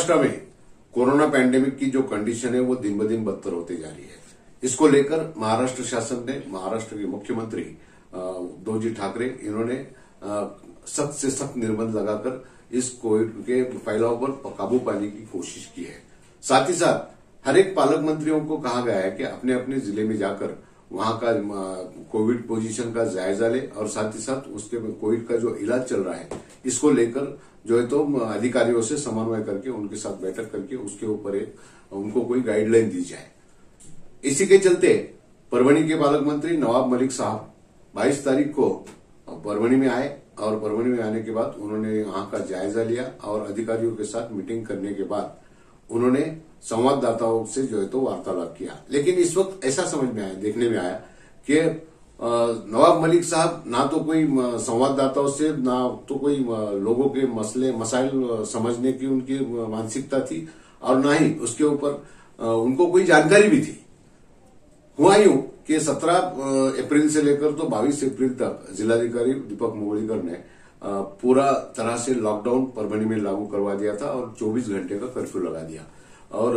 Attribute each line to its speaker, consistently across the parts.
Speaker 1: महाराष्ट्र में corona pandemic की जो कंडीशन है वो दिन ब दिन बदतर होती जा रही है। इसको लेकर महाराष्ट्र शासन ने, महाराष्ट्र के मुख्यमंत्री उद्धव ठाकरे, इन्होंने सख्त से सख्त निर्बंध लगाकर इस कोविड के फैलाव पर काबू पाने की कोशिश की है। साथ ही साथ हर एक पालक मंत्रियों को कहा गया है कि अपने अपने जिले में जाकर वहां का कोविड पोजीशन का जायजा ले और साथ ही साथ उसके कोविड का जो इलाज चल रहा है इसको लेकर जो है तो अधिकारियों से समन्वय करके उनके साथ बैठक करके उसके ऊपर उनको कोई गाइडलाइन दी जाए। इसी के चलते परभणी के पालक मंत्री नवाब मलिक साहब 22 तारीख को परभणी में आए और परभणी में आने के बाद उन्होंने वहां का जायजा लिया और अधिकारियों के साथ मीटिंग करने के बाद उन्होंने संवाददाताओं से जो है तो वार्तालाप किया। लेकिन इस वक्त ऐसा समझ में आया, देखने में आया कि नवाब मलिक साहब ना तो कोई संवाददाताओं से, ना तो कोई लोगों के मसले मसाइल समझने की उनकी मानसिकता थी और ना ही उसके ऊपर उनको कोई जानकारी भी थी। हुआ यूं कि 17 अप्रैल से लेकर तो 22 अप्रैल तक जिलाधिकारी दीपक मुगळीकर ने पूरा तरह से लॉकडाउन परभणी में लागू करवा दिया था और 24 घंटे का कर्फ्यू लगा दिया और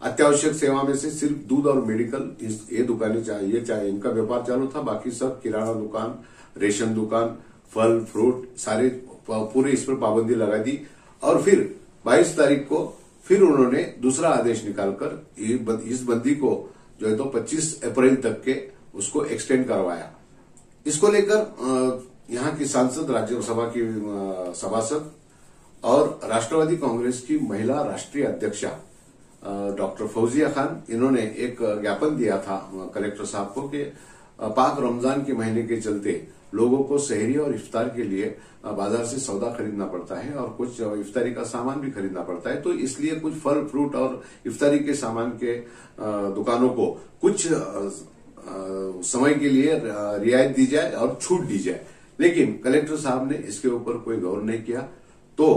Speaker 1: अत्यावश्यक सेवा में से सिर्फ दूध और मेडिकल ये दुकानें चाहे इनका व्यापार चालू था। बाकी सब किराना दुकान, रेशन दुकान, फल फ्रूट सारे पूरे इस पर पाबंदी लगा दी। और फिर 22 तारीख को फिर उन्होंने दूसरा आदेश निकालकर इस बंदी को जो है तो 25 अप्रैल तक के उसको एक्सटेंड करवाया। इसको लेकर यहाँ की सांसद, राज्यसभा की सभासद और राष्ट्रवादी कांग्रेस की महिला राष्ट्रीय अध्यक्षा डॉक्टर फौजिया खान, इन्होंने एक ज्ञापन दिया था कलेक्टर साहब को कि पाक रमजान के महीने के चलते लोगों को सहरी और इफ्तार के लिए बाजार से सौदा खरीदना पड़ता है और कुछ इफ्तारी का सामान भी खरीदना पड़ता है, तो इसलिए कुछ फल फ्रूट और इफ्तारी के सामान के दुकानों को कुछ समय के लिए रियायत दी जाए और छूट दी जाए। लेकिन कलेक्टर साहब ने इसके ऊपर कोई गौर नहीं किया। तो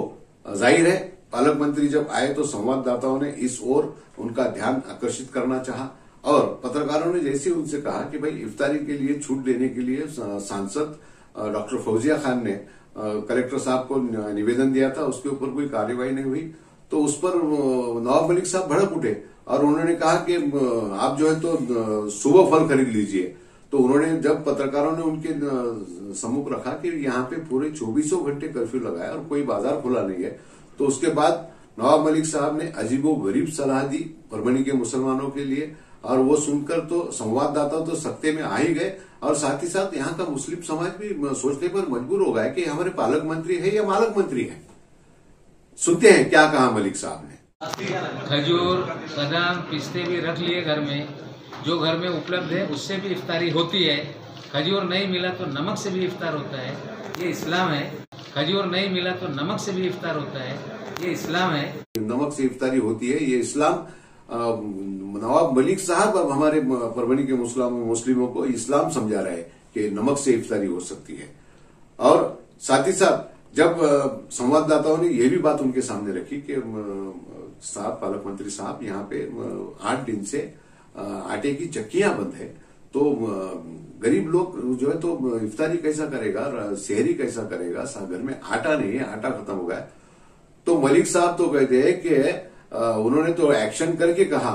Speaker 1: जाहिर है पालक मंत्री जब आए तो संवाददाताओं ने इस ओर उनका ध्यान आकर्षित करना चाहा और पत्रकारों ने जैसे उनसे कहा कि भाई इफ्तारी के लिए छूट देने के लिए सांसद डॉक्टर फौजिया खान ने कलेक्टर साहब को निवेदन दिया था, उसके ऊपर कोई कार्यवाही नहीं हुई। तो उस पर नवाब मलिक साहब भड़क उठे और उन्होंने कहा कि आप जो है तो सुबह फल खरीद लीजिए। तो उन्होंने जब पत्रकारों ने उनके सम्मुख रखा कि यहाँ पे पूरे 24 घंटे कर्फ्यू लगाया और कोई बाजार खुला नहीं है, तो उसके बाद नवाब मलिक साहब ने अजीबोगरीब सलाह दी परभणी के मुसलमानों के लिए और वो सुनकर तो संवाददाता तो सत्ते में आ ही गए और साथ ही साथ यहाँ का मुस्लिम समाज भी सोचने पर मजबूर हो गया कि हमारे पालक मंत्री है या मालक मंत्री है। सुनते हैं क्या कहा मलिक साहब ने।
Speaker 2: खजूर, बादाम, पिस्ते भी रख लिए घर में, जो घर में उपलब्ध है उससे भी इफ्तारी होती है। खजूर नहीं मिला तो नमक से भी इफ्तार होता है, ये इस्लाम है। खजूर नहीं मिला तो नमक से भी इफ्तार होता है, ये इस्लाम है।
Speaker 1: नमक से इफ्तारी होती है, ये इस्लाम। नवाब मलिक साहब अब हमारे परभणी के मुस्लिमों को इस्लाम समझा रहे हैं कि नमक से इफ्तारी हो सकती है। और साथ ही साथ जब संवाददाताओं ने यह भी बात उनके सामने रखी कि साहब, पालक मंत्री साहब, यहाँ पे 8 दिन से आटे की चक्कियां बंद है, तो गरीब लोग जो है तो इफ्तारी कैसा करेगा, सहरी कैसा करेगा, घर में आटा नहीं है, आटा खत्म हो गया। तो मलिक साहब तो कहते हैं कि उन्होंने तो एक्शन करके कहा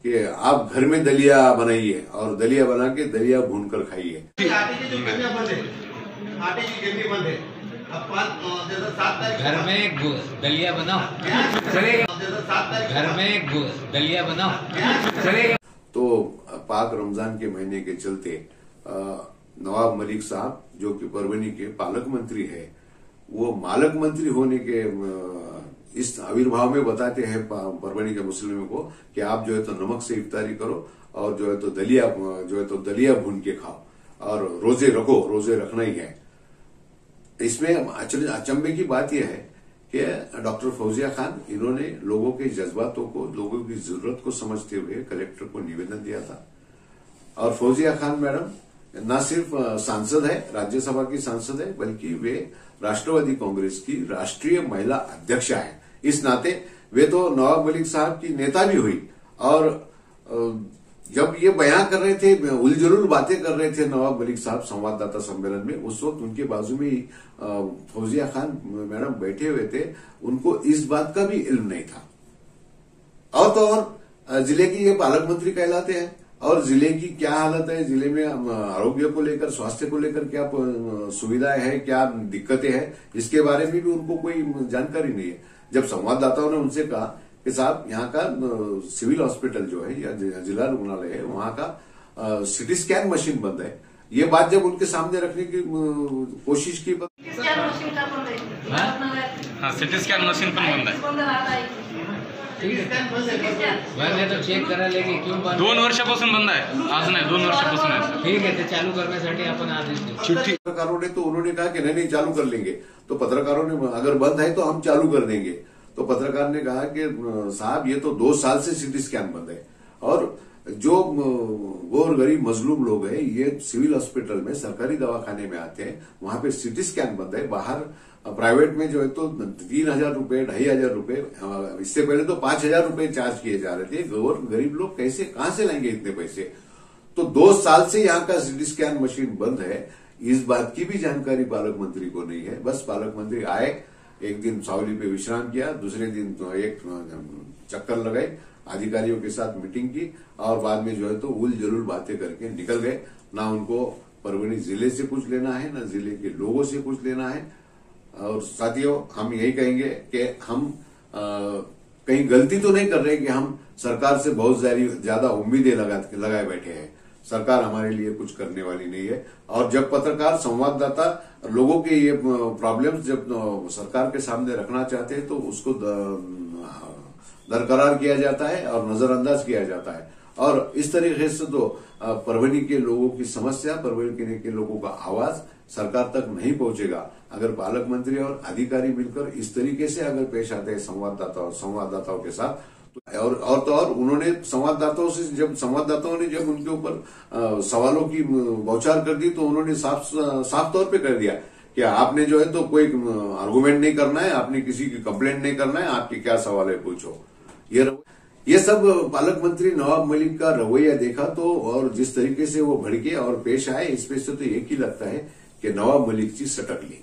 Speaker 1: कि आप घर में दलिया बनाइए और दलिया बना के दलिया भूनकर खाइए।
Speaker 3: आटे की जो गिरनी बंद है, आटे की गिरनी बंद है।
Speaker 2: घर में दलिया बनाओ चलेगा, घर में दलिया बनाओ चलेगा।
Speaker 1: तो पाक रमजान के महीने के चलते नवाब मलिक साहब जो कि परभणी के पालक मंत्री है, वो मालक मंत्री होने के इस आविर्भाव में बताते हैं परभणी के मुस्लिमों को कि आप जो है तो नमक से इफ्तारी करो और जो है तो दलिया भून के खाओ और रोजे रखो, रोजे रखना ही है। इसमें अचंभे की बात यह है कि डॉक्टर फौजिया खान, इन्होंने लोगों के जज्बातों को, लोगों की जरूरत को समझते हुए कलेक्टर को निवेदन दिया था। और फौजिया खान मैडम न सिर्फ सांसद है, राज्यसभा की सांसद है, बल्कि वे राष्ट्रवादी कांग्रेस की राष्ट्रीय महिला अध्यक्षा है। इस नाते वे तो नवाब मलिक साहब की नेता भी हुई और जब ये बयान कर रहे थे, उलझुल बातें कर रहे थे नवाब मलिक साहब संवाददाता सम्मेलन में, उस वक्त उनके बाजू में ही फौजिया खान मैडम बैठे हुए थे, उनको इस बात का भी इल्म नहीं था। और तो और जिले की ये पालक मंत्री कहलाते हैं, और जिले की क्या हालत है, जिले में आरोग्य को लेकर, स्वास्थ्य को लेकर क्या सुविधाएं हैं, क्या दिक्कतें हैं, इसके बारे में भी उनको कोई जानकारी नहीं है। जब संवाददाताओं ने उनसे कहा कि साहब यहाँ का सिविल हॉस्पिटल जो है या जिला रुग्णालय है, वहां का सिटी स्कैन मशीन बंद है, ये बात जब उनके सामने रखने की कोशिश की,
Speaker 4: सिटी स्कॅन मशीन पण बंद आहे।
Speaker 2: मैंने तो चेक करा लेकिन क्यों बंद
Speaker 4: 2 वर्षापासून बंद आहे, आज नाही 2 वर्षापासून आहे।
Speaker 2: ठीक है, तो चालू करण्यासाठी आपण आदेश देऊ।
Speaker 1: चिट्ठी पत्रकारों ने तो उन्होंने कहा कि नहीं चालू कर लेंगे, तो पत्रकारों ने अगर बंद है तो हम चालू कर देंगे। तो पत्रकार ने कहा कि साहब ये तो 2 साल से सिटी स्कैन बंद है, और जो गौर गरीब मजलूम लोग हैं ये सिविल हॉस्पिटल में, सरकारी दवाखाने में आते हैं, वहां पे सिटी स्कैन बंद है। बाहर प्राइवेट में जो है तो 3,000 रुपए, 2,500 रुपए, इससे पहले तो 5,000 रुपए चार्ज किए जा रहे थे। गौर गरीब लोग कैसे, कहां से लाएंगे इतने पैसे? तो 2 साल से यहाँ का सिटी स्कैन मशीन बंद है, इस बात की भी जानकारी पालक मंत्री को नहीं है। बस पालक मंत्री आए, एक दिन सावली पे विश्राम किया, दूसरे दिन तो एक चक्कर लगाए, अधिकारियों के साथ मीटिंग की, और बाद में जो है तो उल जलूल बातें करके निकल गए। ना उनको परभनी जिले से कुछ लेना है, ना जिले के लोगों से कुछ लेना है। और साथियों, हम यही कहेंगे कि हम कहीं गलती तो नहीं कर रहे कि हम सरकार से बहुत ज्यादा उम्मीदें लगाए बैठे हैं। सरकार हमारे लिए कुछ करने वाली नहीं है। और जब पत्रकार, संवाददाता लोगों के ये प्रॉब्लम्स जब सरकार के सामने रखना चाहते हैं तो उसको दरकरार किया जाता है और नजरअंदाज किया जाता है। और इस तरीके से तो परभनी के लोगों की समस्या, परभनी के लोगों का आवाज सरकार तक नहीं पहुंचेगा अगर पालक मंत्री और अधिकारी मिलकर इस तरीके से अगर पेश आते हैं संवाददाताओं के साथ। और तो और उन्होंने संवाददाताओं ने जब उनके ऊपर सवालों की बौछार कर दी तो उन्होंने साफ तौर पे कर दिया कि आपने जो है तो कोई आर्गुमेंट नहीं करना है, आपने किसी की कंप्लेंट नहीं करना है, आपके क्या सवाल है पूछो। ये सब पालक मंत्री नवाब मलिक का रवैया देखा तो, और जिस तरीके से वो भड़के और पेश आए, इसमें से तो एक ही लगता है कि नवाब मलिक जी सटक ली।